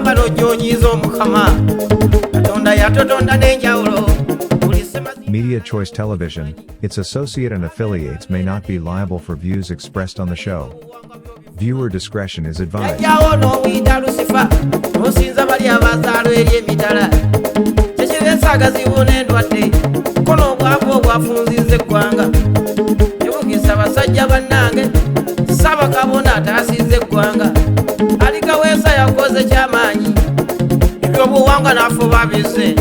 wamba n'ogyonyiza omukama katonda yatotonda n'enjawulo. Media Choice Television, its associate and affiliates may not be liable for views expressed on the show. Viewer discretion is advised. Jjajjawo n'omuyita Lusifa n'osinza bali abazaalo eri emitala kyekireesa agazibu n'endwadde ko n'obwavu obwafunzizza eggwanga ebugisa basajja bannange Ssaabakabona ataasizza eggwanga alikaweesa yakoze kyamaanyi ebyobuwangwa n'afuba abise.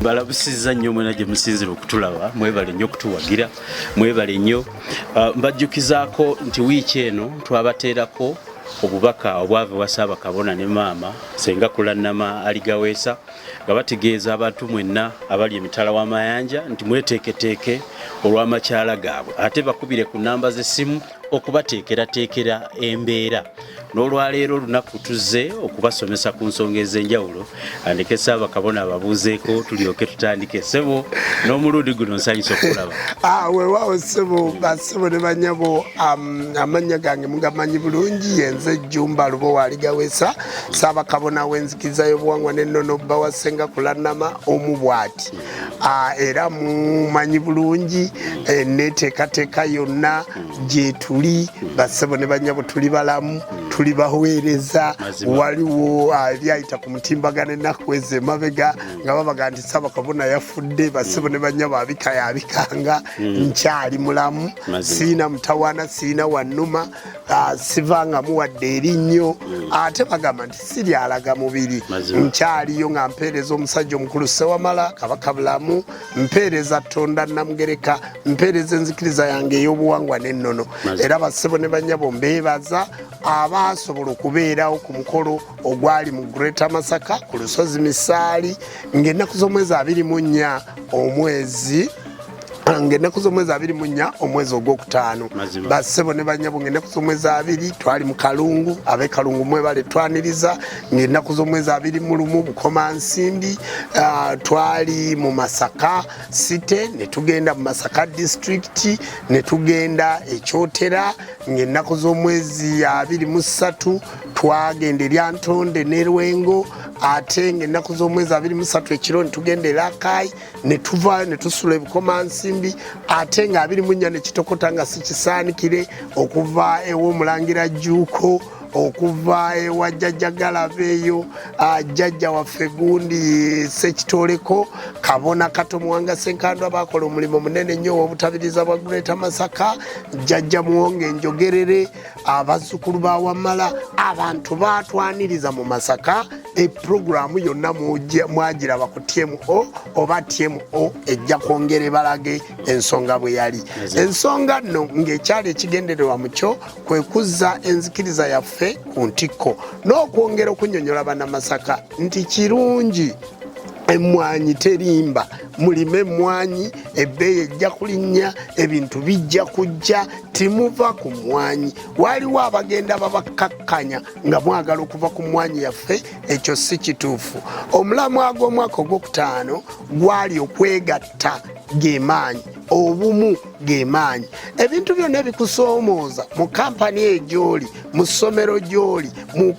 Balabusizza nnyo mwena gye musinzira okutulaba, mwebale nnyo okutuwagira, mwebale nnyo. Mbajjukizaako nti wiiki eno twabateerako obubaka obwava wa Ssaabakabona ne maama Ssenga Kulannama aligaweesa nga bategeeza abantu mwenna abali emitala w'amayanja nti mweteeketeeke olw'amakyala gaabwe ate bakubire ku nnamba z'essimu okubateekerateekera embeera. N'olwaleero olunaku tuzze okubasomesa ku nsonga ez'enjawulo andeke Ssaabakabona ababuuzeeko tulyoke tutandike. Ssebo n'omulundi guno nsanyusa okulaba. Weewaawo ssebo bassebo ne bannyabo, amannya gange mugamanyi bulungi, yenze Jjumba Lubowa aligaweesa Ssaabakabona w'enzikiriza y'obuwangwa n'ennono bba wa Ssenga Kulannama omubwati. Era mumanyi bulungi neteekateeka yonna gye tuli bassebo ne bannyabo tuli balamu tuli baweereza. Waliwo ebyayita ku mutimbagano ennaku ezo emabega nga babaga nti Ssaabakabona yafudde, bassebo ne bannyabo abika yabikanga nkyali mulamu, siina mutawaana siina wannuma, sivanga muwadde erinnyo ate bagamba nti siryalaga mubiri, nkyaliyo nga mpeereza omusajja omukulu Ssewamala Kabaka bulamu, mpeereza Tonda Namugereka, mpeereza enzikiriza yange ey'obuwangwa n'ennono. Era bassebo ne bannyabo mbeebaza abasobola okubeerawo ku mukolo ogwali mu Greater Masaka ku lusozi Misaali ng'ennaku z'omwezi 24 omwezi ng'ennaku z'omwezi 24 omwezi ogwokutaano. Bassebo ne bannyabo ng'ennaku z'omwezi 2 twali mu Kalungu, ab'e Kalungu mwebale twaniriza, ng'ennaku z'omwezi 21 Bukomansimbi twali mu Masaka City ne tugenda mu Masaka District ne tugenda e Kyotera, ng'ennaku z'omwezi 23 twagenda e Lyantonde ne Lwengo, ate ng'ennaku z'omwezi 23 ekiro ne tugenda e Rakai ne tuva ne tusula e Bukomansimbi, ate nga 24 ne kitokota nga si kisaanikire okuva ew'Omulangira Jjuuko, okuva ewa Jjajja Galabeeyo, Jjajja waffe gundi Ssettendekero, Kabona Kato Muwanga Ssenkandwa bakola omulimu munene nnyo w'obutabiriza bwa Greater Masaka, Jjajja Muwonge Njogerere, abazzukulu ba Wamala, abantu batwaniriza mu Masaka. Programu yonna mwagiraba ku TMO oba TMO ejja kwongera balage ensonga bwe yali. Ensonga nno ng'ekyali ekigendererwa mu kyo kwe kuzza enzikiriza yaffe ku ntikko n'okwongera okunnyonnyola bannamasaka nti kirungi emmwanyi terimba, mulime emmwanyi, ebbeeyi ejja kulinnya, ebintu bijja kujja, timuva ku mmwanyi. Waliwo abagenda babakkakkanya nga mwagala okuva ku mmwanyi yaffe, ekyo si kituufu. Omulamwa gw'omwaka ogwokutaano gwali okwegatta gemaanyi, obumu gemaanyi. Ebintu byonna ebikusoomooza mu kampani egy'oli, mu ssomero gy'oli,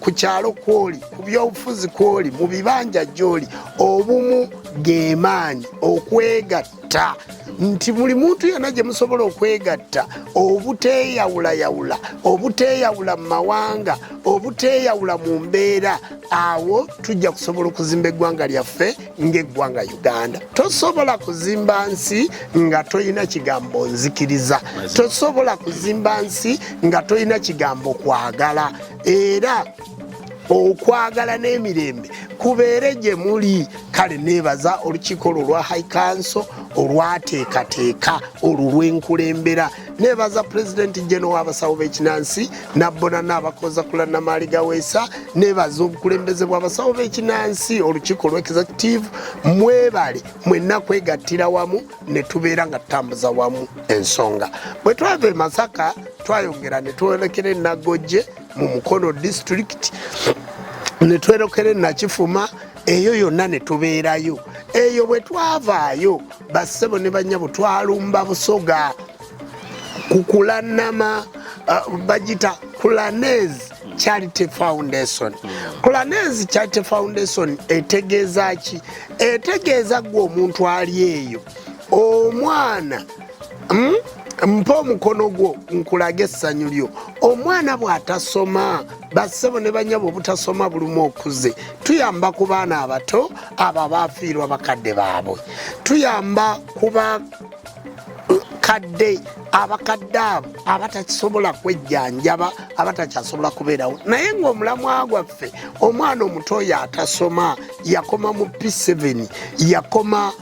ku kyalo kw'oli, ku byobufuzi kw'oli, mu bibanja gy'oli, obumu gemaanyi. Okwegatta nti buli muntu yonna gye musobola okwegatta, obuteeyawulayawula, obuteeyawula mu mawanga, obuteeyawula mu mbeera, awo tujja kusobola okuzimba eggwanga lyaffe ng'eggwanga Uganda. Tosobola kuzimba nsi nga toyina kigambo nzikiriza, tosobola kuzimba nsi nga toyina kigambo kwagala, era okwagala n'emirembe kubeere gye muli. Kale neebaza olukiiko lwa High Council olwateekateeka olw'enkulembera, neebaza President General w'abasawo b'ekinansi nabbona n'abakoza Kulannama aligaweesa, neebaza obukulembeze bw'abasawo b'ekinansi olukiiko lw'executive. Mwebale mwenna kwegattira wamu ne tubeera nga tutambuza wamu ensonga. Bwe twava e Masaka twayongera ne twolekera e Nagojje mu Mukono District, ne twolekera e Nakifuma, eyo yonna ne tubeerayo. Eyo bwe twavaayo bassebo ne bannyabo twalumba Busoga ku Kulannama, bagita Kulanezi Charity Foundation. Kulanezi Charity Foundation etegeeza ki? Etegeeza gwe omuntu ali eyo omwana mpa omukono gwo nkulage essanyu lyo. Omwana bw'atasoma bassebo ne banyabo obutasoma bulumu okuze. Tuyamba ku baana abato abo abaafiirwa bakadde baabwe. Tuyamba kuba kadde abakadde abo abatakisobola kwejjanjaba abatakyasobola kubeerawo. Naye ng'omulamwa gwaffe omwana omuto oyo atasoma yakoma mu P7 yakoma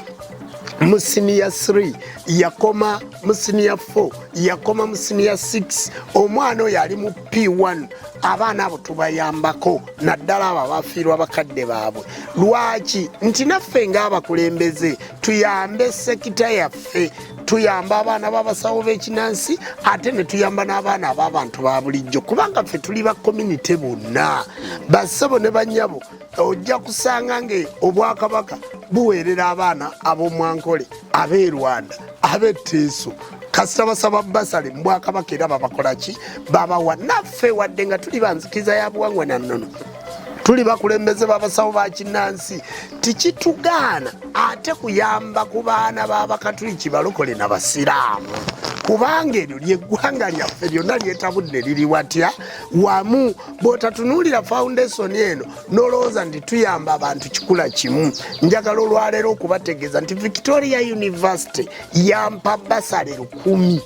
mu senior 3 yakoma mu senior 4 yakoma mu senior 6 omwana oyo ali mu P1. Abaana abo tubayambako naddala abo abafiirwa bakadde baabwe. Lwaki? Nti naffe ng'abakulembeze tuyambe sekita yaffe, tuyamba abaana b'abasawo b'ekinnansi ate ne tuyamba n'abaana ab'abantu ba bulijjo kubanga ffe tuli ba community bonna. Bassebo ne bannyabo ojja kusanga obwakabaka buweerera abaana ab'omwankole ab'e Rwanda ab'etteeso kasita basaba basale mu bwakabaka era babakola ki? Babawa. Naffe wadde nga tuli banzikiza ya buwangwa na nnono tuli bakulembeze b'abasawo ba kinnansi tikitugaana ate kuyamba ku baana b'abakatuliki balokole n'abasiraamu kubanga eryo ly'eggwanga lyaffe lyonna lyetabudde liri watya wamu. Bw'otatunuulira foundation eno n'olowooza nti tuyamba abantu kikula kimu. Njagala olwaleero okubategeeza nti Victoria University yampa basale 10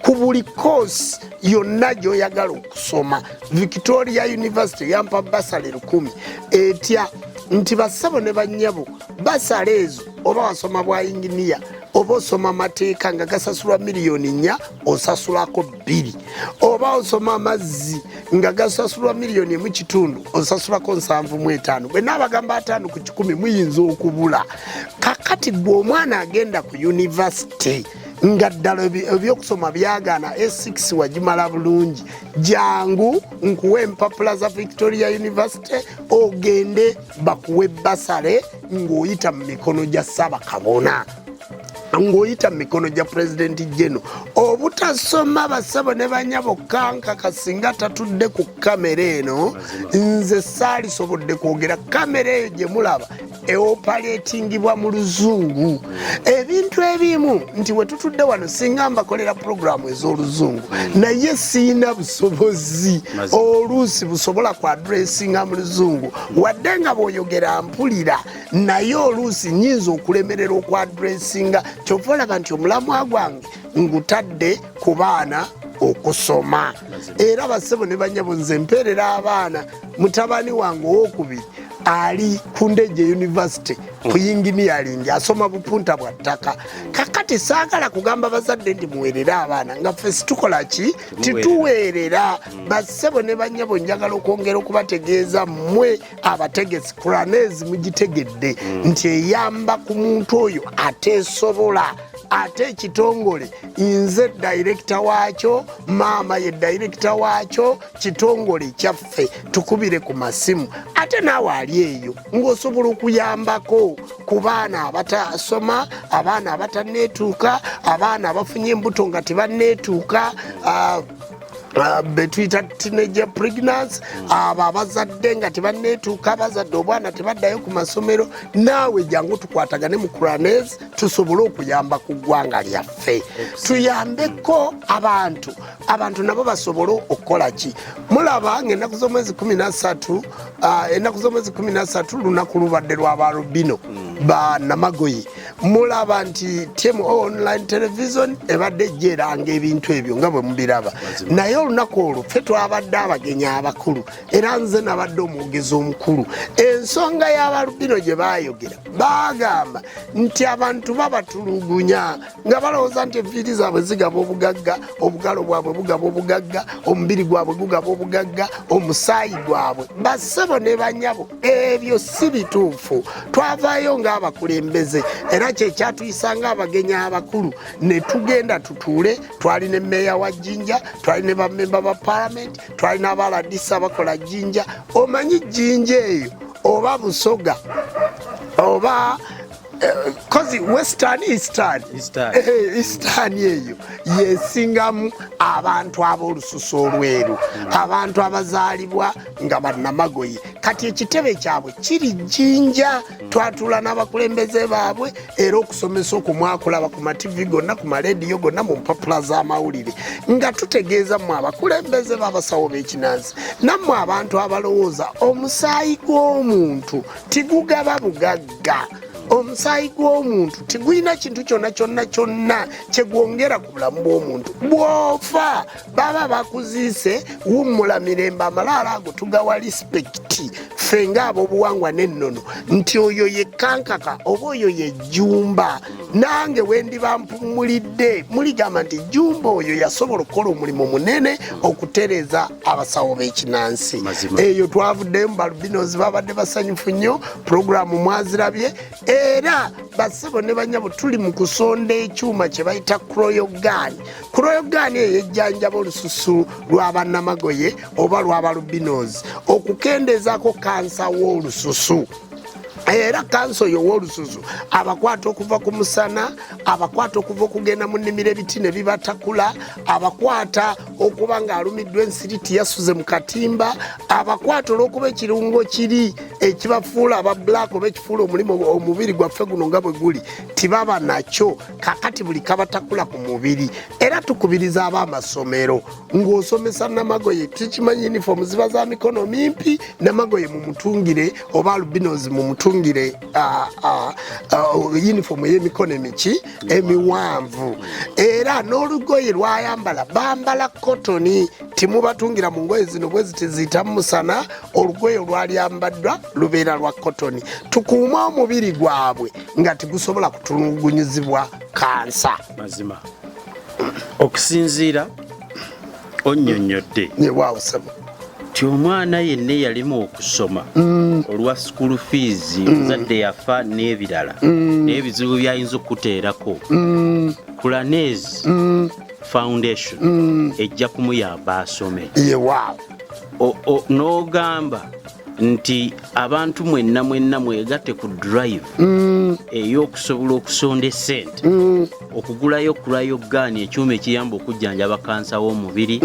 ku buli course yonna gy'oyagala okusoma. Victoria University yampa basale 10 etya nti bassebo ne bannyabo basale ezo oba wasoma bwa inginiya oba osoma amateeka nga gasasulwa $4 million osasulako 2 oba osoma amazzi nga gasasulwa $1.5 osasulako 7.5 bwe n'abagamba 5 ku 10 muyinza okubula. Kakati gwe omwana agenda ku university nga ddala ebyokusoma byagaana S6 wagimala bulungi jangu nkuwe empapula za Victoria University ogende bakuwe basale ng'oyita mu mikono gya Ssaabakabona ng'oyita mu mikono gya President General. Obutasoma bassebo ne bannyabo kanka kasinga tatudde ku kamera eno nze saalisobodde kwogera. Kamera eyo gye mulaba eopaletingibwa mu luzungu. Ebintu ebimu nti we tutudde wano singa mbakolera programu ez'oluzungu naye siina busobozi oluusi busobola ku adressinga mu luzungu wadde nga bw'oyogera mpulira naye oluusi nyinza okulemerera okwadressinga. Kyova olaba nti omulamwa gwange ngutadde ku baana okusoma. Era bassebo ne bannyabo nze mpeerera abaana. Mutabani wange owokubiri ali ku Ndejje University ku engineering asoma bupunta bwa ttaka. Kakati saagala kugamba bazadde ndi muweerera abaana nga ffe situkola ki tituweerera. Bassebo ne bannyabo njagala okwongera okubategeeza mmwe abategesi Kulanezi mugitegedde nti eyamba ku muntu oyo ateesobola ate ekitongole nze director waakyo maama ye director waakyo kitongole kyaffe tukubire ku masimu ate naawe ali eyo ng'osobola okuyambako ku baana abatasoma abaana abataneetuuka abaana abafunye embuto nga tebanneetuuka betuyita teenager pregnancy abo abazadde nga tebanneetuuka abazadde obwana tebaddayo ku masomero. Naawe jangu tukwatagane mu Kulanezi tusobole okuyamba ku ggwanga lyaffe tuyambeko abantu nabo basobole okukola ki. Mulaba ng'ennaku z'omwezi 13 ennaku z'omwezi 13 lunaku lubadde lw'abalubino ba Namagoye. Mulaba nti TMO online television ebadde gyeranga ebintu ebyo nga bwe mubiraba. Naye olunaku olwo ffe twabadde abagenyi abakulu era nze nabadde omwogezi omukulu. Ensonga y'abalubino gye baayogera baagamba nti abantu babatulugunya nga balowooza nti enviiri zaabwe zigaba obugagga obugalo bwabwe bugaba obugagga omubiri gwabwe gugaba obugagga omusaayi gwabwe. Bassebo ne bannyabo ebyo si bituufu. Twavaayo ng'abakulembeze era kyekyatuyisanga abagenyi abakulu ne tugenda tutuule. Twali ne mmeeya wa Jjinja, twali ne bammemba ba parliament, twali n'abaladisi abakola Jjinja. Omanyi Jjinja eyo oba Busoga oba kozi western eastern eyo yesingamu abantu ab'olususu olweru abantu abazaalibwa nga bannamagoye kati ekitebe kyabwe kiri Jjinja twatula n'abakulembeze baabwe era okusomesa okumwakulaba ku mativi gonna ku marediyo gonna mu mpapula z'amawulire nga tutegeeza mmwe abakulembeze b'abasawo b'ekinansi nammwe abantu abalowooza omusaayi gw'omuntu tigugaba bugagga omusaayi gw'omuntu tigulina kintu kyonna kyegwongera ku bulamu bw'omuntu bw'ofa baba bakuziise wummula mirembe amalaala ago tugawa lispekiti ffe ng'ab'obuwangwa n'ennono nti oyo ye kankaka oba oyo ye Jjumba nange wendi bampumulidde muligamba nti Jjumba oyo yasobola okukola omulimu munene okutereeza abasawo b'ekinansi eyo twavuddeyo mu balubinozi babadde basanyufu nnyo puroguramu mwazirabye era bassebo ne banyabo tuli mu kusonda ekyuma kye bayita kuroyogaani eyo ejjanjaba olususu lw'abannamagoye oba lw'abalubinozi okukendeezaako kansa w'olususu era kanso oyo w'olususu abakwata okuva ku musana abakwata okuva okugenda mu nnimiro ebiti ne bibatakula abakwata okuba ng'alumiddwa ensiriti yasuze mu katimba abakwata olw'okuba ekirungo kiri ekibafuula aba black oba ekifuula omulimu omubiri gwaffe guno nga bwe guli tibaba nakyo kakati buli kabatakula ku mubiri era tukubiriza ab'amasomero ng'osomesa namagoye tukimanyi yunifoomu ziba za mikono mimpi namagoye mu mutungire oba albinozi mu mutungire yunifoomu y'emikono emiki emiwanvu era n'olugoye lwayambala bambala kotoni timubatungira mu ngoye zino bwe zitiziyitamu musana olugoye olwalyambaddwa lubeera lwa kotoni tukuuma omubiri gwabwe nga tigusobola kutulugunyizibwa kansa mazima okusinziira onnyonnyodde nyewaawusemu ti omwana yenna yalimu okusoma olwa school fees zadde yafa n'ebirala n'ebizibu byayinza okuteerako Kulanezi Foundation ejja kumuyamba asome n'ogamba nti abantu mwenna mwegatte ku drive ey'okusobola okusonda essente okugulayo kulayogaani ekyuma ekiyamba okujjanjaba kansa w'omubiri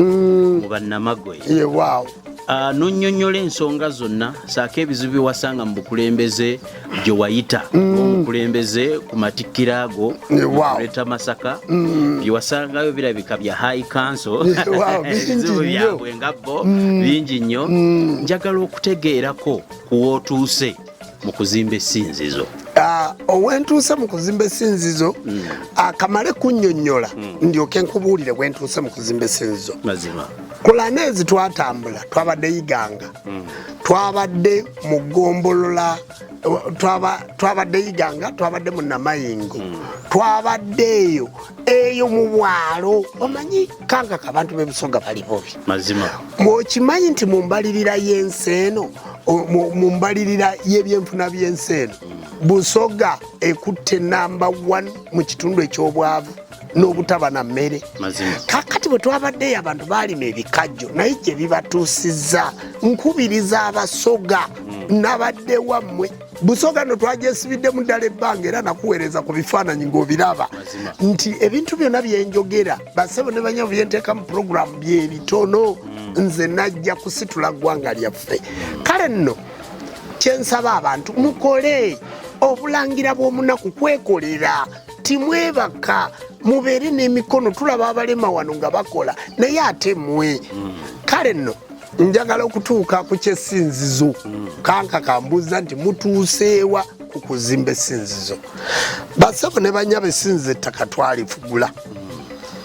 mu bannamagoye n'onnyonnyola ensonga zonna saako ebizibu bye wasanga mu bukulembeze gye wayita omukulembeze ku matikkiro ago okuleeta Masaka bye wasangayo birabika bya high council ebizibu byabwe nga bo bingi nnyo njagala okutegeerako kuwootuuse mu kuzimba essinzizo owentuuse mu kuzimba essinzizo akamale kunnyonnyola ndyoke nkubuulire bwentuuse mu kuzimba essinzizo mazima Kulanezi twatambula twabadde Iganga twabadde mu Gombolola twabadde Iganga twabadde mu Namayingo twabadde eyo mu bwalo omanyi kankaka abantu b'ebisoga bali bobi mazima mwokimanyi nti mu mbalirira y'ensi eno mu mbalirira y'ebyenfuna by'ensi eno Busoga ekutte namba 1 mu kitundu eky'obwavu n'obutaba na mmere kakati bwe twabaddeyo abantu baalima ebikajjo naye gye bibatuusizza nkubiriza abasoga nabadde wammwe Busoga no twagyesibiddemu ddala ebbanga era nakuweereza ku bifaananyi ng'obiraba nti ebintu byonna byenjogera bassebo ne banyabo byenteeka mu puroguramu bye bitono nze najja kusitula ggwanga lyaffe kale nno kyensaba abantu mukole obulangira bw'omunaku kwekolera timwebaka mubeere n'emikono tulaba abalema wano nga bakola naye ate mmwe kale nno njagala okutuuka ku kyessinzizo kambuuza nti mutuuseewa ku kuzimba essinzizo bassebo ne banyaba essinzizo ettaka twalifugula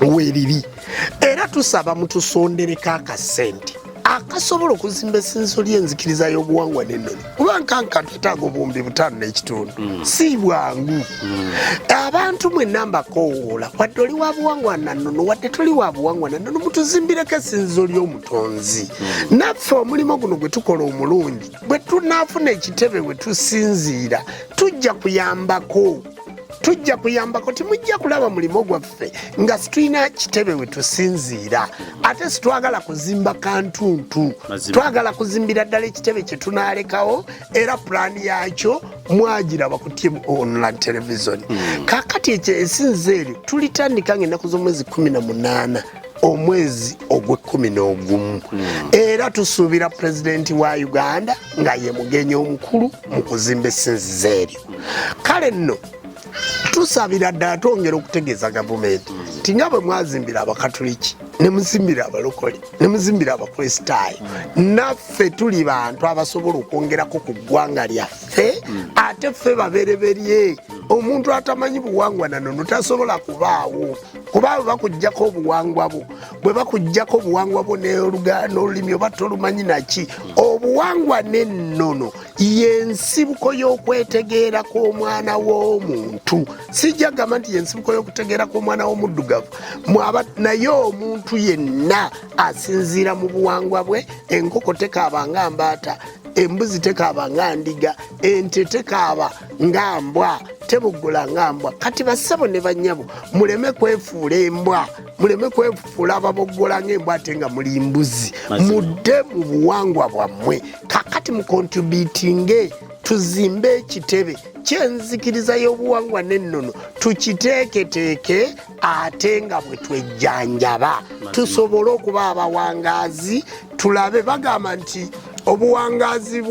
weeriri era tusaba mutusondereko akasente akasobola okuzimba essinzizo ly'enzikiriza y'obuwangwa n'ennono kuba nkanka twetaaga obuwumbi 5.5 si bwangu abantu mwenna mbakoowoola wadde oli wa buwangwa na nnono wadde toli wa buwangwa na nnono mutuzimbireko essinzizo ly'omutonzi naffe omulimu guno gwe tukola omulungi bwe tunaafuna ekitebe we tusinziira tujja kuyambako tujja kuyambako timujja kulaba mulimo gwaffe nga situlina kitebe we tusinziira ate situwagala kuzimba kantuntu twagala kuzimbira ddala ekitebe kye tunaalekawo era pulaani yakyo mwagiraba ku tm online television kakati ekyo esinza eryo tulitandika ng'ennaku z'omwezi 18 omwezi ogw'11 era tusuubira pulezidenti wa Uganda nga ye mugenyi omukulu mu kuzimba essinzizo eryo kale nno tusabira ddala twongera okutegeeza gavumenti nti nga bwe mwazimbira abakatuliki ne muzimbira abalokole ne muzimbira abakristaayo naffe tuli bantu abasobola okwongerako ku ggwanga lyaffe ate ffe babereberye omuntu atamanyi buwangwa nanono tasobola kubaawo kuba bwe bakuggyako obuwangwa bwo bwe bakuggyako obuwangwa bwo n'olulimi oba tolumanyi naki obuwangwa n'ennono y'ensibuko y'okwetegeera kw'omwana w'omuntu sijja gamba nti y'ensibuko y'okutegeera kw'omwana w'omuddugavu naye omuntu yenna asinziira mu buwangwa bwe enkoko tekaaba nga mbaata embuzi tekaaba nga ndiga ente tekaaba nga mbwa tebugula nga mbwa kati bassebo ne bannyabo muleme kwefuula embwa muleme kwefuula ababoggola ng'embwa ate nga muli mbuzi mudde mu buwangwa bwammwe kakati mu contributinge tuzimbe ekitebe kyenzikiriza y'obuwangwa n'ennono tukiteeketeeke ate nga bwe twejjanjaba tusobole okuba abawangaazi tulabe bagamba nti obuwangaazi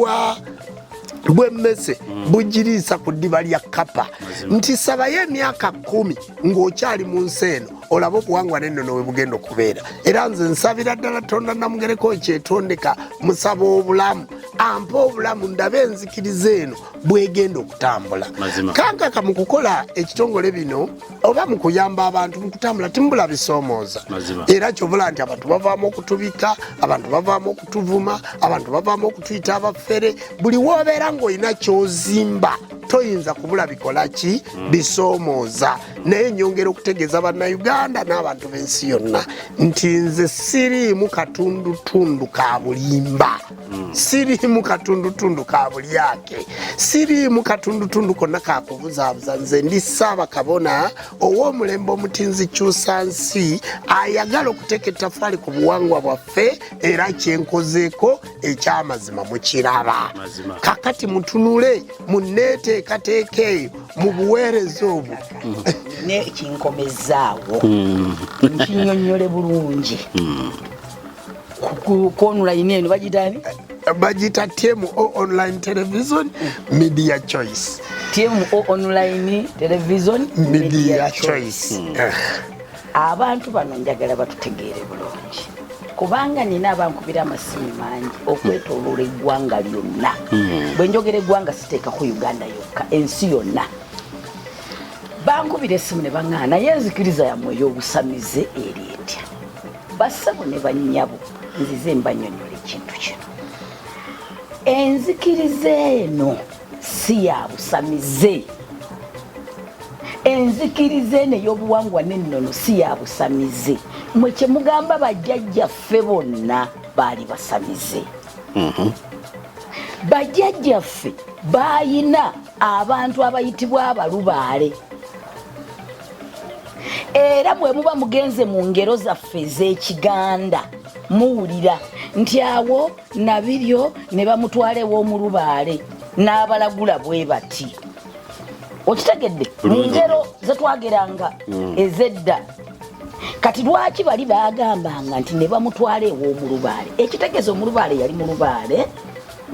bw'emmese bugiriisa ku ddiba lya kkapa nti sabayo emyaka 10 ng'okyali mu nsi eno olaba obuwangwa n'ennono we bugenda okubeera era nze nsabira ddala Tonda Namugereko kyetondeka musaba obulamu ampa obulamu ndabe enzikiriza eno bwegenda okutambula kankaka mu kukola ekitongole bino oba mu kuyamba abantu mu kutambula timubula bisoomooza era kyobula nti abantu bavaamu okutubika abantu bavaamu okutuvuma abantu bavaamu okutuyita abafere buli woobeera ng'olina kyozimba toyinza kubula bikola ki bisoomooza naye nyongera okutegeeza bannayuganda n'abantu b'ensi yonna nti nze siriimu katundutundu ka bulimba siriimu katundutundu ka bulyake siriimu katundutundu konna kakubuzaabuza nze ndi Ssaabakabona ow'omulembe omutinzi kyusa nsi ayagala okuteeka ettaffaali ku buwangwa bwaffe era kyenkozeeko ekyamazima mukiraba kakati mutunule munneeteekateeka eyo mu buweereza obwo nekinkomezaawo nkinyonyole bulungi online eno bagitani bagita TMO online television media choice TMO online television media choice abantu bano njagala batutegeere bulungi kubanga nina abankubira amasimu mangi okwetooloola eggwanga lyonna bwe njogera eggwanga siteekako Uganda yokka ensi yonna bankubira essimu ne baŋŋaana naye enzikiriza yammwe ey'obusamize eri etya bassebo ne bannyabo nzize mbanyonnyola ekintu kino enzikiriza eno si ya busamize enzikiriza eno ey'obuwangwa n'ennono si ya busamize mwe kye mugamba bajjajjaffe bonna baali basamize bajjajjaffe baayina abantu abayitibwa abalubaale era bwe muba mugenze mu ngero zaffe ez'Ekiganda muwulira nti awo nabiryo ne bamutwala ew'omulubaale n'abalagula bwe bati okitegedde mu ngero zetwageranga ez'edda kati lwaki bali baagambanga nti ne bamutwala ew'omulubaale ekitegeeza omulubaale yali mulubaale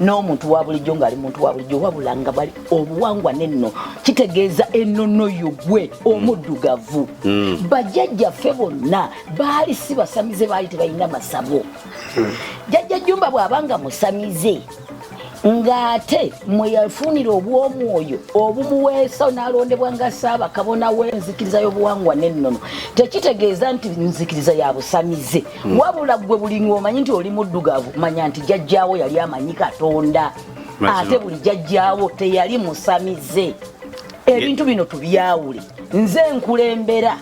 n'omuntu wa bulijjo ng'ali muntu wa bulijjo wabula nga bali obuwangwa n'enno kitegeeza ennono yogwe omuddugavu bajjajjaffe bonna baali si basamize baali tebalina masabo jjajja Jjumba bw'abanga musamize ng'ate mwe yafunira obw'omwoyo obumuweesa n'alondebwa nga Ssaabakabona w'enzikiriza y'obuwangwa n'ennono tekitegeeza nti nzikiriza ya busamize wabula gwe buli ng'omanyi nti oli muddugavu manya nti jjajjaawo yali amanyi Katonda ate buli jjajjaawo teyali musamize ebintu bino tubyawule nze nkulembera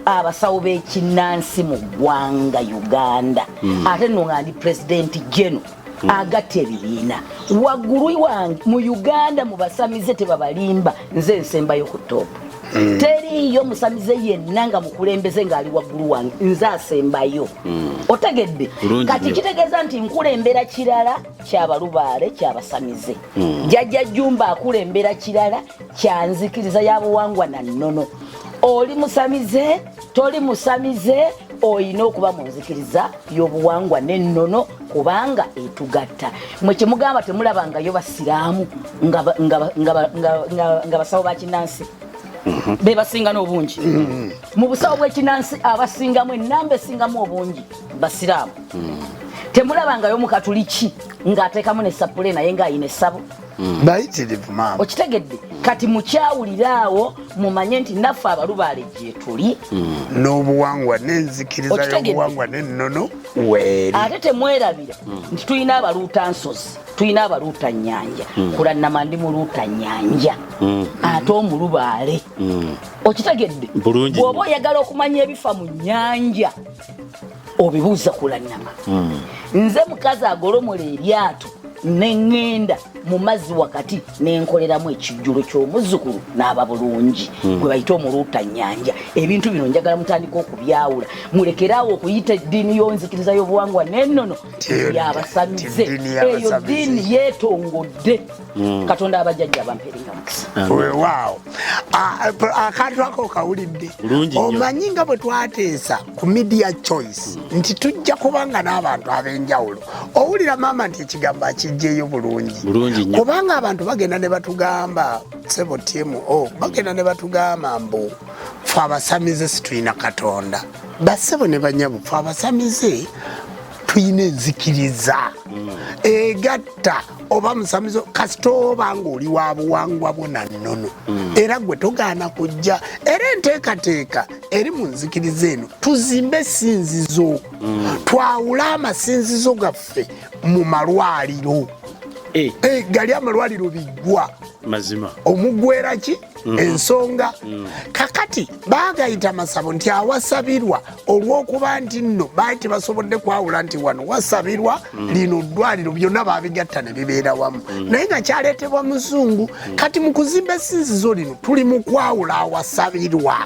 abasawo b'ekinnansi mu ggwanga Uganda ate nno nga ndi pulezidenti geno agatta ebibiina waggulu wange mu Uganda mu basamize tebabalimba nze nsembayo ku toopu teriyo musamize yenna nga mukulembeze ng'ali waggulu wange nze asembayo otegedde kati kitegeeza nti nkulembera kirala kyabalubaale kyabasamize Jjajja Jjumba akulembera kirala kyanzikiriza y'abuwangwa na nnono oli musamize toli musamize oyina okuba mu nzikiriza y'obuwangwa n'ennono kubanga etugatta mwe kyemugamba temulabangayo basiraamu nga basawo ba Kinnansi be basinga n'obungi mu busawo bw'Ekinnansi abasingamu ennamba esingamu obungi basiraamu temulabangayo mukatuliki ng'ateekamu n'essapule naye ng'ayina essabo bayitirivu maama okitegedde kati mukyawuliraawo mumanye nti naffe abalubaale gye tuli n'obuwangwa n'enzikiriza y'obuwangwa n'ennono weeri ate temwerabira nti tulina abaluuta nsozi tulina abaluuta nnyanja kulannama ndi muluuta nnyanja ate omulubaale okitegedde bw'oba oyagala okumanya ebifa mu nnyanja obibuuza kulannama nze mukazi agolomola eryato neŋŋenda mu mazzi wakati nenkoleramu ekijjulo ky'omuzzukulu n'aba bulungi gwe bayita omuluuta nnyanja ebintu bino njagala mutandika okubyawula mulekeraawo okuyita eddiini y'onzikiriza y'obuwangwa n'ennono yabasamize eyo ddiini yeetongodde katonda abajjajja abamperinga mukisa weewaawo akantu ako okawulidde omanyi nga bwe twateesa ku media choice nti tujja kubanga n'abantu ab'enjawulo owulira maama nti ekigambo akijjeeyo bulungi kubanga abantu bagenda ne batugamba sebo TMO bagenda ne batugamba mbu fe abasamize situyina katonda basebo ne banyabo fe abasamize tuyina enzikiriza egatta oba musamizo kasita oba ng'oli wa buwangwa bwo na nnono era gwe togaana kujja era enteekateeka eri mu nzikiriza eno tuzimbe essinzizo twawule amasinzizo gaffe mu malwaliro gali amalwaliro biggwa mazima omugwera ki ensonga kakati baagayita masabo nti awasabirwa olw'okuba nti nno baali tebasobodde kwawula nti wano wasabirwa lino ddwaliro byonna baabigatta ne bibeera wamu naye nga kyaleetebwa muzungu kati mu kuzimba essinzizo lino tuli mu kwawula awasabirwa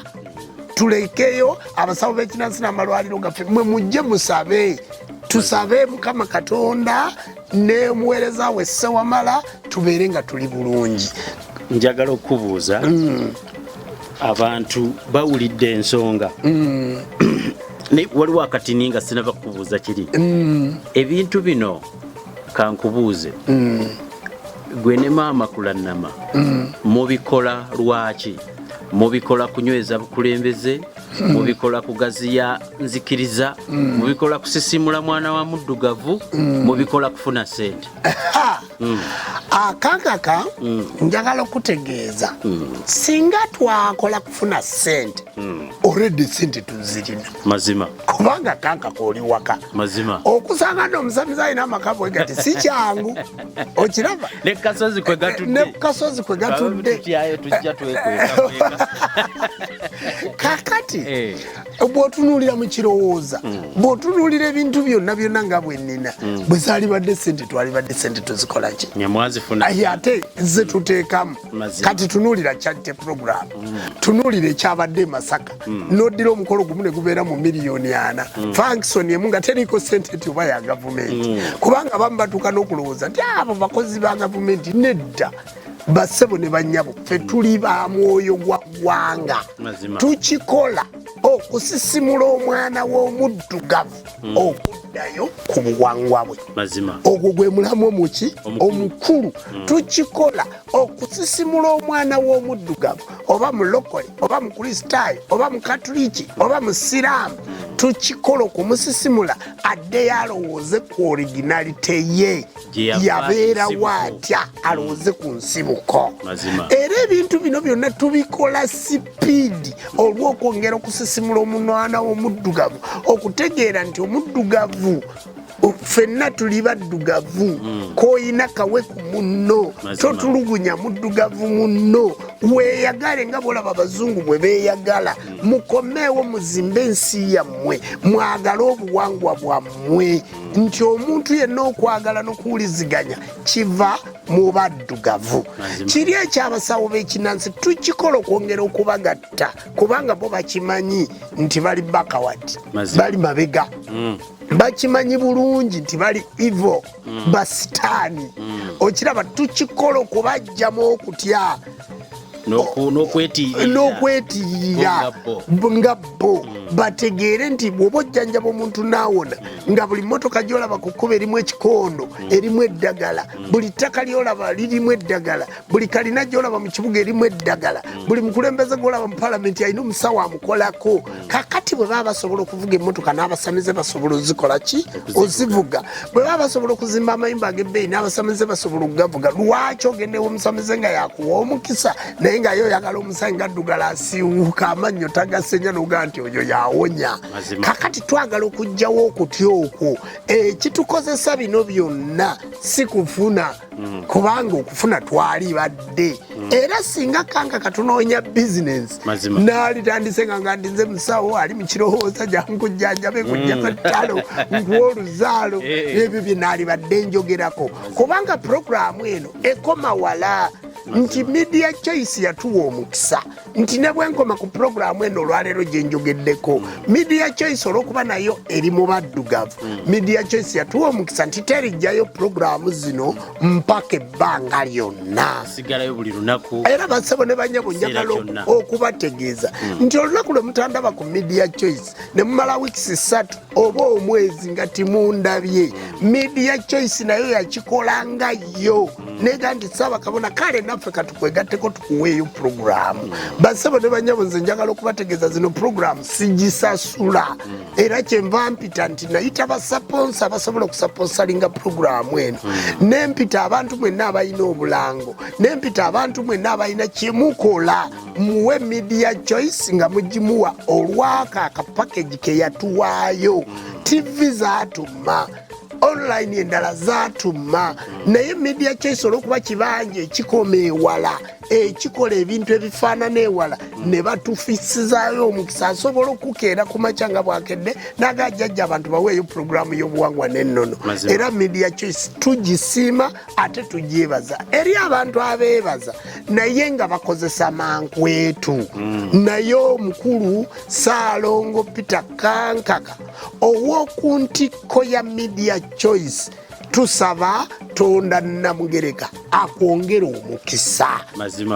tulekeyo abasawo b'Ekinnansi n'amalwaliro gaffe mwe mujje musabe tusabe Mukama Katonda ne muweereza we Ssewamala tubeere nga tuli bulungi. Njagala okubuuza abantu bawulidde ensonga waliwo akatini nga sinaba kubuuza kiri ebintu bino kankubuuze gwe ne maama kulannama mubikola lwaki mubikola kunyweza bukulembeze mubikola kugaziya nzikiriza mubikola kusisimula mwana wa muddugavu mubikola kufuna sente akankaka njagala okutegeeza singa twakola kufuna sente already sente tuzirina mazima kubanga kankaka oli waka mazima okusanga n'omusamiza alina amaka bwe gati si kyangu okiraba ne kasozi kwe gatudde tujja twekweka kakati bw'otunuulira mu kirowooza bw'otunuulira ebintu byonna byonna nga bwe nnina bwe zaalibadde sente twalibadde sente tuzikola ki ate ze tuteekamu kati tunuulira chatte program tunuulira ekyabadde Masaka n'oddira omukolo gumu ne gubeera mu miliyoni 4 function emu nga teriiko sente nti oba ya gavumenti kubanga abamu batuuka n'okulowooza nti abo bakozi ba gavumenti nedda bassebo ne bannyabo ffe tuli ba mwoyo gwa ggwanga tukikola okusisimula omwana w'omuddugavu okuddayo ku buwangwa bwe ogwo gwe mulamu omuki omukulu tukikola okusisimula omwana w'omuddugavu oba mulokole oba mukristaayo oba mukatuliki oba musiraamu tukikola okumusisimula addeyo alowooze ku originalite ye yabeera waatya alowooze ku nsibuko era ebintu bino byonna tubikola sipiidi olw'okwongera okusisimula omwana w'omuddugavu okutegeera nti omuddugavu ffenna tuli baddugavu koyina kawe ku munno totulugunya muddugavu munno weeyagale nga bwolaba abazungu bwe beeyagala mukomeewo muzimbe ensi yammwe mwagale obuwangwa bwammwe nti omuntu yenna okwagala n'okuwuliziganya kiva mu baddugavu kiri ekyabasawo b'ekinnansi tukikola okwongera okubagatta kubanga bo bakimanyi nti bali bakawati bali mabega bakimanyi bulungi nti bali ivo basitaani okiraba tukikola okubajjamu okutya n'okwetirira nga bo bategeere nti bw'oba ojjanjaba omuntu naawona nga buli mmotoka gy'olaba ku kkuba erimu ekikondo erimu eddagala buli ttaka ly'olaba lirimu eddagala buli kalina gy'olaba mu kibuga erimu eddagala buli mukulembeze gw'olaba mu palamenti alina omusawo amukolako kakati bwe baba basobola okuvuga emmotoka n'abasamize basobola ozikola ki ozivuga bwe baba basobola okuzimba amayumba ag'ebbeeyi n'abasamize basobola okugavuga lwaki ogendewo omusamize nga yakuwa omukisa naye nga yo oyagala omusayi nga ddugala asiiwuuka amannyo tagasenya n'ogaa nti oyo yawonya kakati twagala okugjawo okutya okwo ekitukozesa bino byonna si kufuna kubanga okufuna twali badde era singa kanka katunoonya bizinensi naalitandise nga ndinze musawo ali mu kirowooza jankujjanjabe kujjako ettalo nkuwa oluzaalo ebyo bye naali badde njogerako kubanga puroguramu eno ekoma wala nti media choice yatuwa omukisa nti ne bwenkoma ku puroguramu eno olwaleero gye njogeddeko media choice olw'okuba nayo eri mu baddugavu media choice yatuwa omukisa nti terijjayo puroguramu zino mpaka ebbanga lyonna era bassebo ne banyabo njagala okubategeeza nti olunaku lwe mutandaba ku media choice ne mumala wiikisi 3 oba omwezi nga timundabye media choice nayo yakikola yo nega nti Ssaabakabona kale naffe katukwegatteko tukuweeyo puroguramu bassebo ne banyabo nze njagala okubategeeza zino puroguramu sigisasula era kyenva mpita nti nayita basaponsa basobola okusaponsalinga puroguramu eno nempita abantu mwenna abalina obulango nempita abantu mwenna abalina kyemukola muwe media choice nga mugimuwa olwaka akapakeji ke yatuwaayo tv zaatuma online endala zaatuma naye media choice olw'okuba kibanja ekikoma ewala ekikola ebintu ebifaanana ewala ne batufisizaayo omukisa asobola okukeera ku makya nga bwakedde naga Jjajja abantu baweeyo puroguramu y'obuwangwa n'ennono era media choice tugisiima ate tugyebaza eri abantu abeebaza naye nga bakozesa mankwetu naye omukulu Ssaalongo Peter Kankaka ow'oku ntikko ya media choice tusaba Tonda Namugereka akwongera omukisa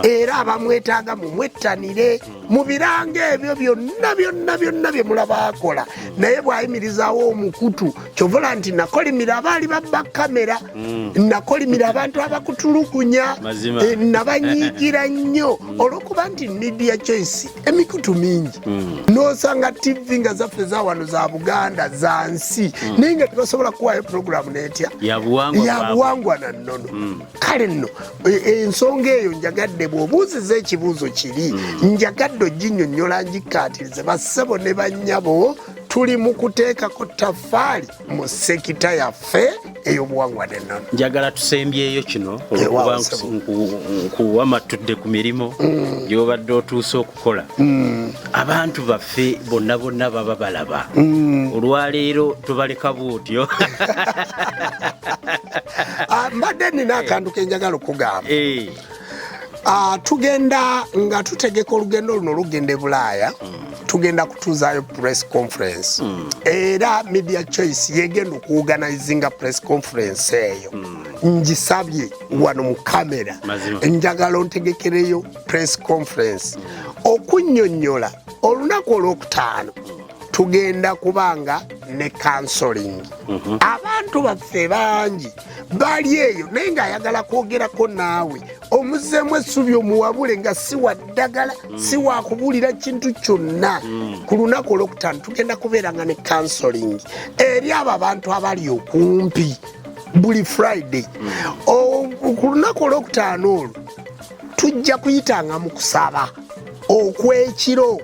era abamwetaaga mumwettanire mu birango ebyo byonna bye mulaba akola naye bw'ayimirizaawo omukutu kyovola nti nakolimira abaali babba kamera nakolimira abantu abakutulukunya nabanyiigira nnyo olw'okuba nti media choice emikutu mingi n'osanga tv nga zaffe za wano za Buganda za nsi naye nga tebasobola kuwaayo puroguramu n'etya yabuwangwa na nnono kale nno ensonga eyo njagadde bw'obuuziza ekibuuzo kiri njagadde oginnyonnyola ngikkaatirize bassebo ne bannyabo tuli mu kuteekako ttaffaali mu sekita yaffe ey'obuwangwa n'ennono njagala tusembyeyo kino olwokuba nkuwamatudde ku mirimu gy'obadde otuuse okukola abantu baffe bonna baba balaba olwaleero tubaleka bwotyo mbadde nina akantu ke njagala okugamba tugenda nga tutegeka olugendo luno olugenda e Bulaaya tugenda kutuuzaayo press conference era media choice yegenda okuorganizinga press conference eyo ngisabye wano mu kamera njagala ontegekereyo press conference okunnyonnyola olunaku olwokutaano tugenda kubanga ne counseling abantu baffe bangi bali eyo naye ng'ayagala kwogerako naawe omuzeemu essubi omuwabule nga si wa ddagala si wa kubuulira kintu kyonna ku lunaku olwokutaano tugenda kubeeranga ne counseling eri abo abantu abali okumpi buli Friday ku lunaku olwokutaano olwo tujja kuyitanga mu kusaba okwekiro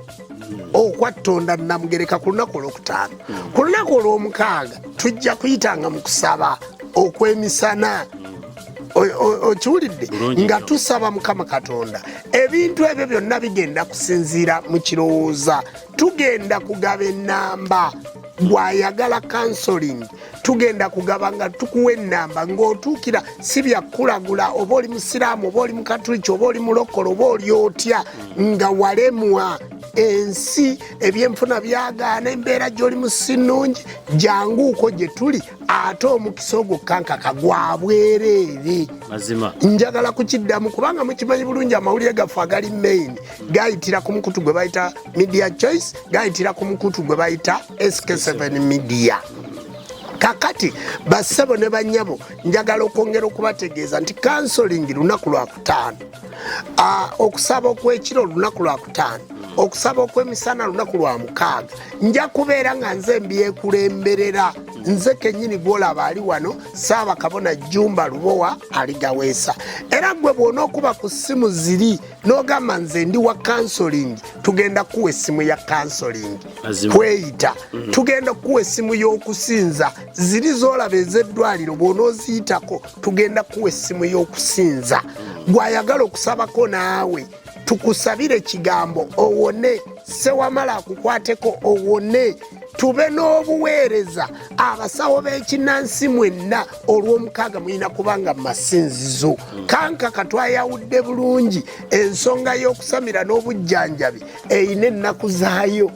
okwatonda Namugereka ku lunaku olwokutaano. Ku lunaku olw'omukaaga tujja kuyitanga mu kusaba okwemisana. Okiwulidde nga tusaba Mukama Katonda ebintu ebyo byonna bigenda kusinziira mu kirowooza. Tugenda kugaba ennamba bw'ayagala counseling, tugenda kugaba nga tukuwa ennamba ng'otuukira si byakulagula oba oli musiraamu oba oli mukatuliki oba oli mulokole oba oli otya nga walemwa ensi ebyenfuna byagaana embeera gy'oli musi nnungi janguuko gye tuli ate omukisa ogwo kankaka gwa bwereere. Njagala kukiddamu kubanga mukimanyi bulungi amawulire gaffe agali main gayitira ku mukutu gwe bayita Media Choice, gayitira ku mukutu gwe bayita SK7 Media. Kakati bassebo ne bannyabo njagala okwongera okubategeeza nti counseling lunaku lwakutaano, okusaba okw'ekiro lunaku lwakutaano, okusaba okw'emisana lunaku lwa mukaaga. Nja kubeera nga nze mbyekulemberera, nze kennyini gwolaba ali wano Ssaabakabona Jjumba Lubowa aligaweesa. Era gwe bw'onookuba ku ssimu ziri n'ogamba nze ndi wa counseling, tugenda kuwa essimu ya counseling kweyita. Tugenda kuwa essimu y'okusinza ziri z'olaba ez'eddwaliro bw'onooziyitako, tugenda kuwa essimu y'okusinza. Gw'ayagala okusabako naawe tukusabire ekigambo owone, Sewamala akukwateko owone. Tube n'obuweereza abasawo b'ekinnansi mwenna olw'omukaaga mulina kubanga mu masinzizo. Kankaka twayawudde bulungi ensonga y'okusamira n'obujjanjabi eyina ennaku zaayo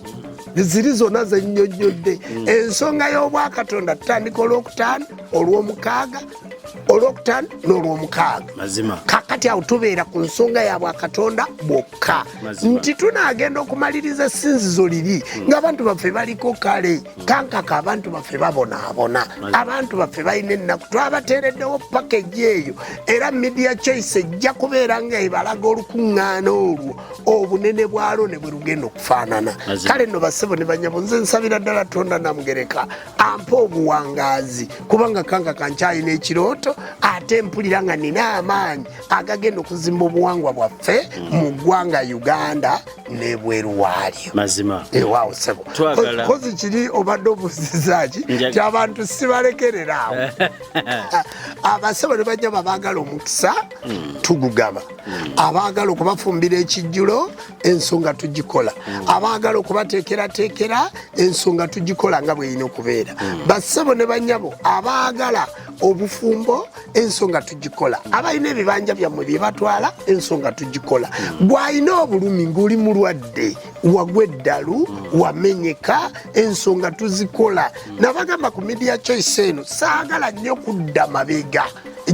ziri zonna zennyonnyodde. Ensonga y'obwakatonda tutandika olwokutaano, olw'omukaaga, olwokutaano n'olw'omukaaga. Kakati awo tubeera ku nsonga ya bwakatonda bwokka nti tunaagenda okumaliriza essinzizo liri ng'abantu baffe baliko kale. Kankaka abantu baffe babonaabona, abantu baffe balina ennaku, twabateereddewo pakeji eyo. Era Media Choice ejja kubeera nga ebalaga olukuŋŋaana olwo obunene bwalwo ne bwe lugenda okufaanana. Kale nno bassebo ne bannyabo, nze nsabira ddala Tonda Namugereka ampa obuwangaazi kubanga kankaka nkyalina ekirooto ate mpulira nga nina amaanyi agagenda okuzimba obuwangwa bwaffe mu ggwanga Uganda n'ebweru waalyo. Ewaawo ssebo kozi kiri obadde obuzizaaki ti abantu sibalekerera awo. Abassebo ne bajja babaagala omukisa tugugaba, abaagala okubafumbira ekijjulo ensonga tugikola, abaagala okubateekerateekera ensonga tugikola nga bw'erina okubeera. Bassebo ne bannyabo abaagala obufumbo ensonga tugikola, abalina ebibanja byammwe bye batwala ensonga tugikola. Gw'alina obulumi ng'oli mulwadde wagwa eddalu wamenyeka ensonga tuzikola. Nabagamba ku Media Choice eno saagala nnyo kudda mabega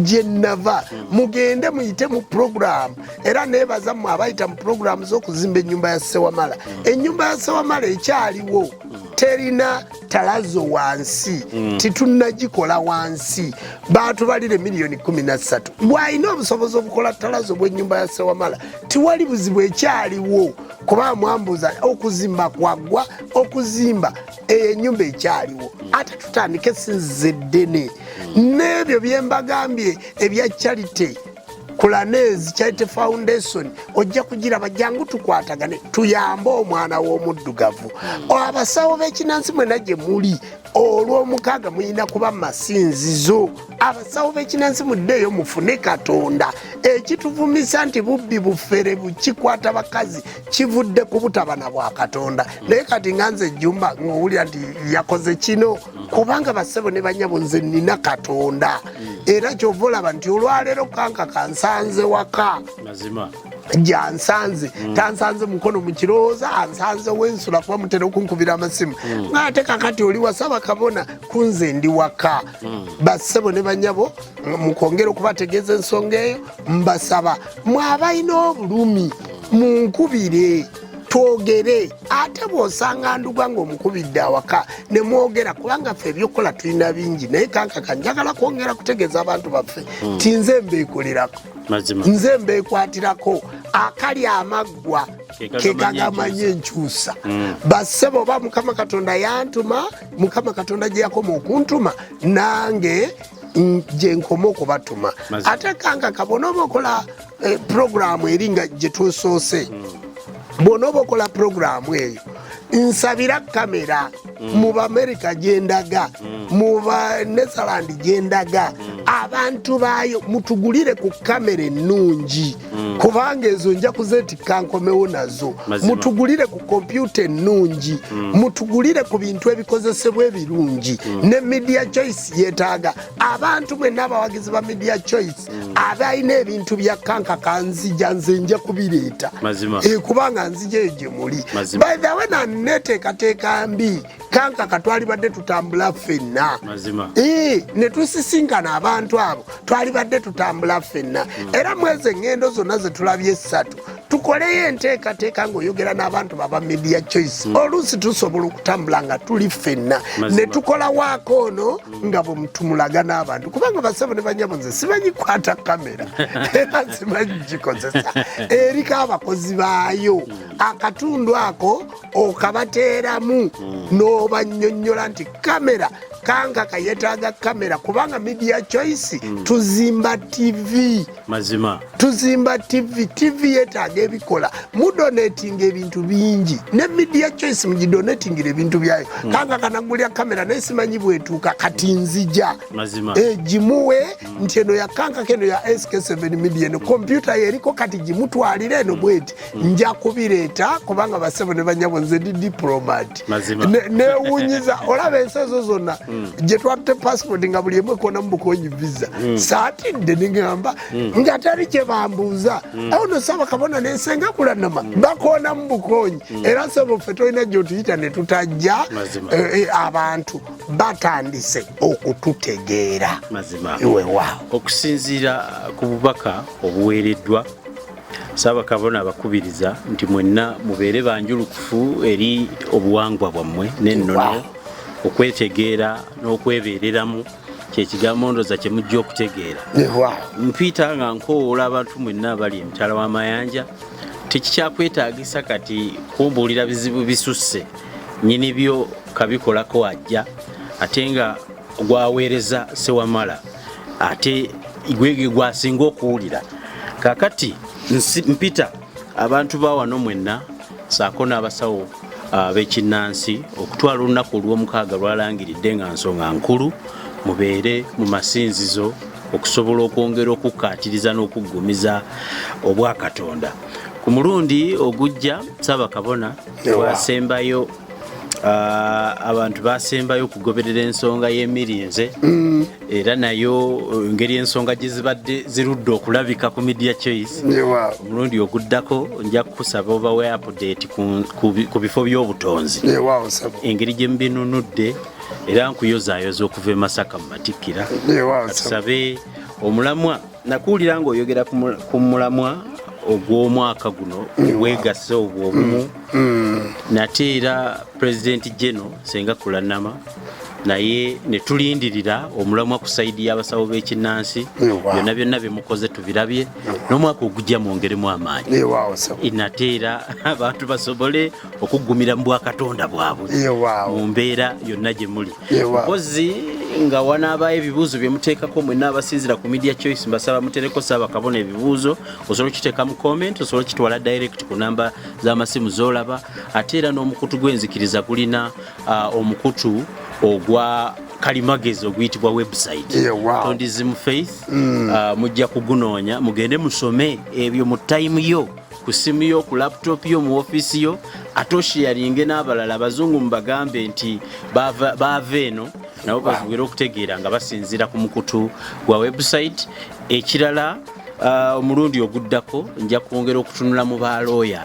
gye nnava, mugende muyite mu program. Era neebaza mmwe abayita mu program z'okuzimba ennyumba ya Ssewamala. Ennyumba ya Ssewamala ekyaliwo, terina talazo wansi, titunnagikola wansi. Baatubalire miliyoni 13. Bw'alina obusobozi obukola talazo bw'ennyumba ya Ssewamala tiwali buzibu ekyaliwo, kuba mwambuza okuzimba kwaggwa, okuzimba ennyumba ekyaliwo. Ate tutandike essinzizo eddene n'ebyo bye mbagambye ebya charity Kulanezi Charity Foundation ojja kugiraba jangu tukwatagane tuyambe omwana w'omuddugavu. Abasawo b'ekinnansi mwenna gye muli olw'omukaaga muyina kuba masinzizo. Abasawo b'ekinnansi muddeeyo mufune Katonda. Ekituvumisa nti bubbi bufere bukikwata bakazi kivudde ku butabana bwa Katonda. Naye kati nga nze Jjumba ng'owulira nti yakoze kino kubanga bassebo ne bannyabo nze nnina Katonda. Era kyova olaba nti olwaleero kankaka nsanze waka gyansanze, tansanze mukono mu kirowooza, ansanze wensula kuba mutera okunkubira amasimu ng'ate kakati oli wa Ssaabakabona kunze ndi waka. Bassebo ne bannyabo mukwongera okubategeeza ensonga eyo, mbasaba mwabalina obulumi munkubire twogere. Ate bw'osanga nduga ng'omukubidde awaka ne mwogera kubanga ffe ebyokukola tulina bingi. Naye kankaka njagala kwongera kutegeeza abantu baffe ti nze mbeekolerako, nze mbeekwatirako akali amaggwa ke gagamanya enkyusa. Bassebo oba Mukama Katonda yantuma, Mukama Katonda gye yakoma okuntuma, nange gye nkoma okubatuma. Ate kankaka bw'onooba okola programu eri nga gye tusoose, bw'onooba okola programu eyo nsabira kamera mu America gyendaga mu Netherlands gyendaga abantu bayo mutugulire ku kamera ennungi kubanga ezo nja kuzeetikka nkomewo nazo mutugulire ku kompyuta ennungi mutugulire ku bintu ebikozesebwa ebirungi ne media choice yeetaaga abantu mwenna abawagizi ba media choice abalina ebintu bya kanka kanzija nze nja kubireeta kubanga nzija eyo gye muli by the way naneteekateeka mbi kanka katwalibadde tutambula ffenna ne tusisinkana abantu abo twalibadde tutambula ffenna era mwezi eŋŋendo zonna ze tulabye 3 tukoleyo enteekateeka ng'oyogera n'abantu baba media choice oluusi tusobola okutambula nga tuli ffenna ne tukola waako ono nga bwe tumulaga n'abantu kubanga basebo ne banyabo nze sibanyikwata kamera era simanyi gikozesa eriko abakozi baayo akatundu ako okabateeramu n'obannyonnyola nti kamera kanga kayetaaga kamera kubanga media choice tuzimba TV tuzimba TV yetaaga ebikola mudonating ebintu bingi ne media choice mugidonatingira ebintu byayo kanga kanagulya kamera naye simanyi bwetuuka kati nzija gimuwe nti eno yakanka keno ya SK7 media eno kompyuta yeriko kati gimutwalire eno bweti nja kubireeta kubanga basebo ne banyabo nze ndi diplomat newunyiza olaba ensezo zonna gye twatte passport nga buli emu ekona mubukonyi visa saatidde ningamba nga tali kye bambuuza awo no saba kabona nensenga kulanama bakona mubukonyi era sebo ffe tolina gyotuyita ne tutajja abantu batandise okututegeera iwewaawo okusinziira ku bubaka obuweereddwa Ssaabakabona abakubiriza nti mwenna mubeere banjulukufu eri obuwangwa bwammwe n'ennono okwetegeera n'okwebeereramu kyekigambo ndoza kye mujja okutegeera mpita nga nkowoola abantu mwenna abali emitala w'amayanja tekikyakwetaagisa kati kumbuulira bizibu bisusse nyini byo kabikolako ajja ate nga gwaweereza sewamala ate gwege gwasinga okuwulira kakati mpita abantu ba wano mwenna Ssaako n'abasawo b'ekinnansi okutwala olunaku olw'omukaaga lwalangiridde nga nsonga nkulu mubeere mu masinzizo okusobola okwongera okukkaatiriza n'okuggumiza obwakatonda ku mulundi ogujja Ssaabakabona wasembayo abantu basembayo okugoberera ensonga y'emirinze era nayo ngeri ensonga gye zibadde zirudde okulabika ku media choice omulundi oguddako nja kukusaba obawe update ku bifo by'obutonzi engeri gye mbinunudde era nkuyozaayoza okuva e Masaka mu Matikkira tusabe omulamwa nakuwulira ng'oyogera ku mulamwa ogw'omwaka guno weegasse obwobumu nate era President General Senga Kulanama naye ne tulindirira omulamwa ku saidi y'abasawo b'ekinnansi byonna byonna bye mukoze tubirabye n'omwaka ogujja mwongeremu amaanyi nate era abantu basobole okuggumira mu bwakatonda bwabwe mu mbeera yonna gye muli mukozi nga wanaabayo ebibuuzo bye muteekako mwenna abasinzira ku media choice mbasaba mutereko Ssaabakabona ebibuuzo osobola okiteeka mu comment osobola okitwala direct ku namba z'amasimu z'olaba ate era n'omukutu gw'enzikiriza gulina omukutu ogwa kalimagezi oguyitibwa website Tondizimu Faith mujja kugunoonya mugende musome ebyo mu time yo ku simu yo ku laptop yo mu office yo atoshiyalinge n'abalala abazungu mubagambe nti baava eno nabo basobole okutegeera nga basinzira ku mukutu gwa website ekirala omulundi oguddako nja kwongera okutunula mu balooya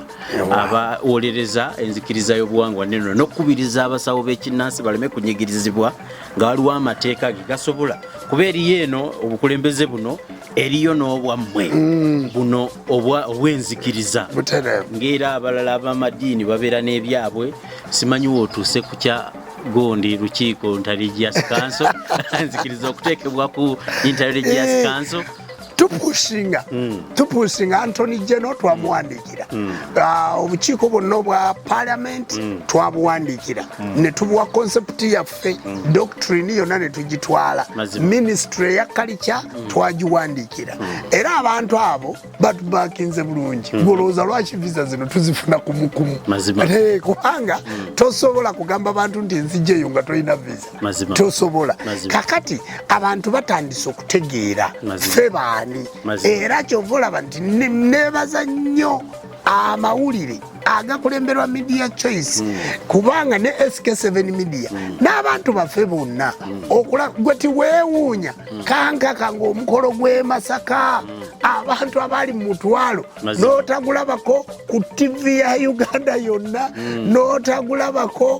abawolereza enzikiriza y'obuwangwa n'ennono n'okubiriza abasawo b'ekinnansi baleme kunyigirizibwa nga waliwo amateeka ge gasobola kuba eriyo eno obukulembeze buno eriyo n'obwammwe buno obw'enzikiriza ng'era abalala ab'amadiini babeera n'ebyabwe simanyi wootuuse ku kya gondi lukiiko Intelligence Council nzikiriza okuteekebwa ku Intelligence Council tupushinga Anthony General twamuwandikira obukiiko bwonna obwa parliament twabuwandikira ne tubuwa concept yaffe doctrine yonna ne tugitwala ministry ya culture twagiwandikira era abantu abo batubakinze bulungi ngolooza lwaki visa zino tuzifuna kumukumu kubanga tosobola kugamba abantu nti nzijeyo nga tolina visa tosobola kakati abantu batandise okutegeera ffe baani era kyova olaba nti nebaza nnyo amawulire agakulemberwa media choice kubanga ne SK7 media n'abantu baffe bonna gwe tiweewuunya kankaka ng'omukolo gw'e Masaka abantu abali mu mutwalo n'otagulabako ku TV ya Uganda yonna n'otagulabako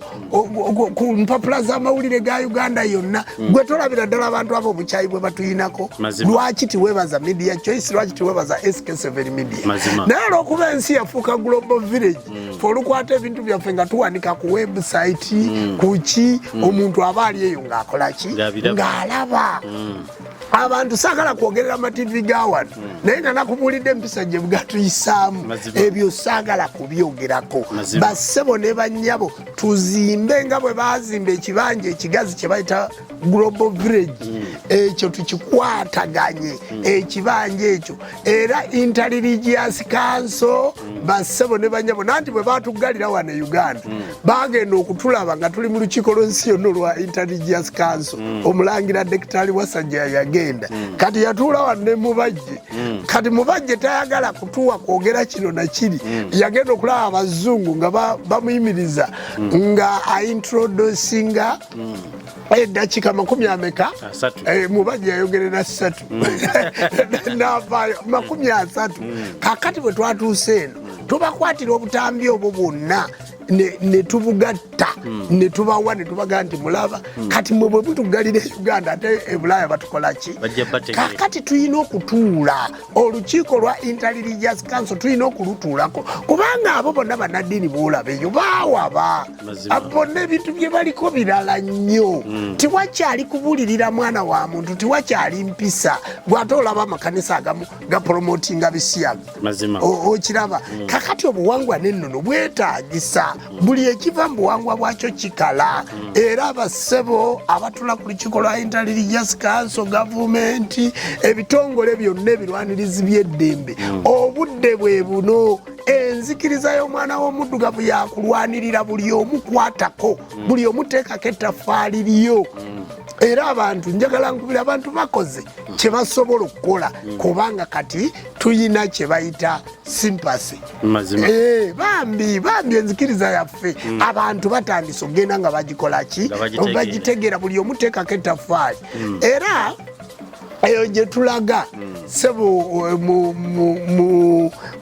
ku mpapula z'amawulire ga Uganda yonna gwe tolabira ddala abantu abo obukyayi bwe batuyinako lwaki tiweebaza media choice lwaki tiweebaza SK7 media naye olw'okuba ensi yafuuka global village olukwata ebintu byaffe nga tuwanika ku website kuki omuntu aba ali eyo ng'akolaki ng'alaba abantu saagala kwogerera amativi ga wano naye nga nakubulidde empisa gye bugatuyisaamu ebyo saagala kubyogerako bassebo ne bannyabo tuzimbe nga bwe baazimba ekibanja ekigazi kye bayita global village ekyo tukikwataganye ekibanja ekyo era interreligious council bassebo ne bannyabo nanti bwe batuggalira wano e Uganda bagenda okutulaba nga tuli mu lukiiko lw'ensi yonna olwa interreligious council omulangira Dr. Wasajja yagenda kati yatuula wano ne mubajje kati mubajje tayagala kutuwa kwogera kino na kiri yagenda okulaba abazungu nga bamuyimiriza nga aintroducinga eddakiika 30 mubajje yayogerera 3 n'avaayo 30 kakati bwe twatuuse eno tubakwatira obutambi obwo bwonna ne tubugatta ne tubawa ne tubaga nti mulaba kati mwe bwe butuggalira e Uganda ate e Bulaaya batukola ki kakati tulina okutuula olukiiko lwa interreligious council tulina okulutuulako kubanga abo bonna bannaddiini boolaba eyo baawaba bonna ebintu bye baliko birala nnyo tiwakyali kubulirira mwana wa muntu tiwakyali mpisa gwate olaba amakanisa agamu gapromotinga bisiyaga okiraba kakati obuwangwa n'ennono bwetaagisa buli ekiva mu buwangwa bwakyo kikala era abassebo abatula ku lukiiko lwa interreligious council gavumenti ebitongole byonna ebirwanirizi by'eddembe obudde bwe buno enzikiriza y'omwana w'omuddugavu yakulwanirira buli omu kwatako buli omu teekako ettaffaali lyo era abantu njagala nkubira abantu bakoze kye basobola okukola kubanga kati tuyina kye bayita sympathy bambi enzikiriza yaffe abantu batandise okugenda nga bagikola ki bagitegeera buli omu teekako ettaffaali era eyo gye tulaga sebo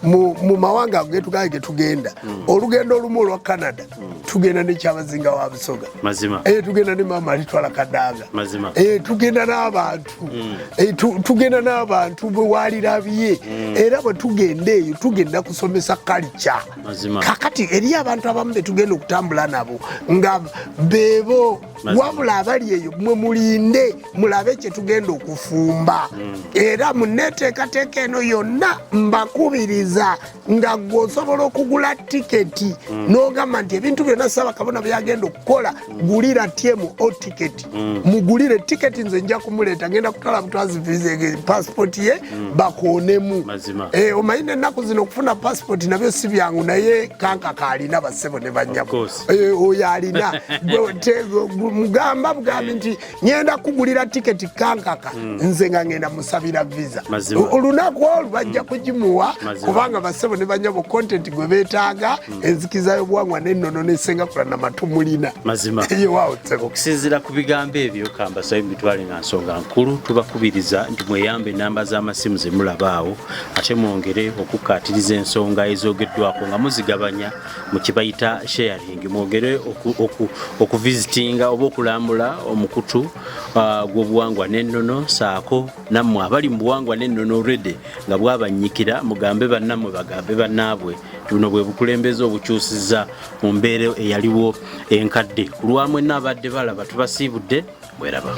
mu mawanga getugaye getugenda olugendo olumu olwa Canada tugenda nekyabazinga wa Busoga tugenda ne mama alitwala kadanga tugenda n'abantu bwe walirabye era bwe tugenda eyo tugenda kusomesa culture kakati eri abantu abamu betugenda okutambula nabo nga bebo wabula abali eyo mwe mulinde mulabe kye tugenda okufumba era muneteekateeka eno yonna mbakubiriza nga gwosobola okugula tiketi n'ogamba nti ebintu byonna Ssaabakabona byagenda okukola gulira TMO tiketi mugulire tiketi nze nja kumuleeta ngenda kutwala butwazi visa passport ye bakoonemu omanyi ennaku zino okufuna passport nabyo si byangu naye kankaka alina bassebo ne bannyabo oyo alina mugamba bugambi nti ngenda kugulira tiketi kankaka nze nga ngenda musabira visa olunaku olwo bajja kugimuwa kubanga bassebo ne bannyabo content gwe beetaaga enzikiza y'obuwangwa n'ennono n'essenga kulana matumulina okusinziira ku bigambo ebyo kambasayo mitwale nga nsonga nkulu tubakubiriza nti mweyambe enamba z'amasimu ze mulabaawo ate mwongere okukkaatiriza ensonga ezoogeddwako nga muzigabanya mu kibayita sharing mwongere okuvisitinga oba okulambula omukutu gw'obuwangwa n'ennono Ssaako nammwe abali mu buwangwa n'ennono already nga bwabanyikira mugambe bannammwe bagambe bannaabwe buno bwe bukulembeze obukyusizza mu mbeera eyaliwo enkadde. Ku lwamwe n'abadde balaba tubasiibudde. Bweraba.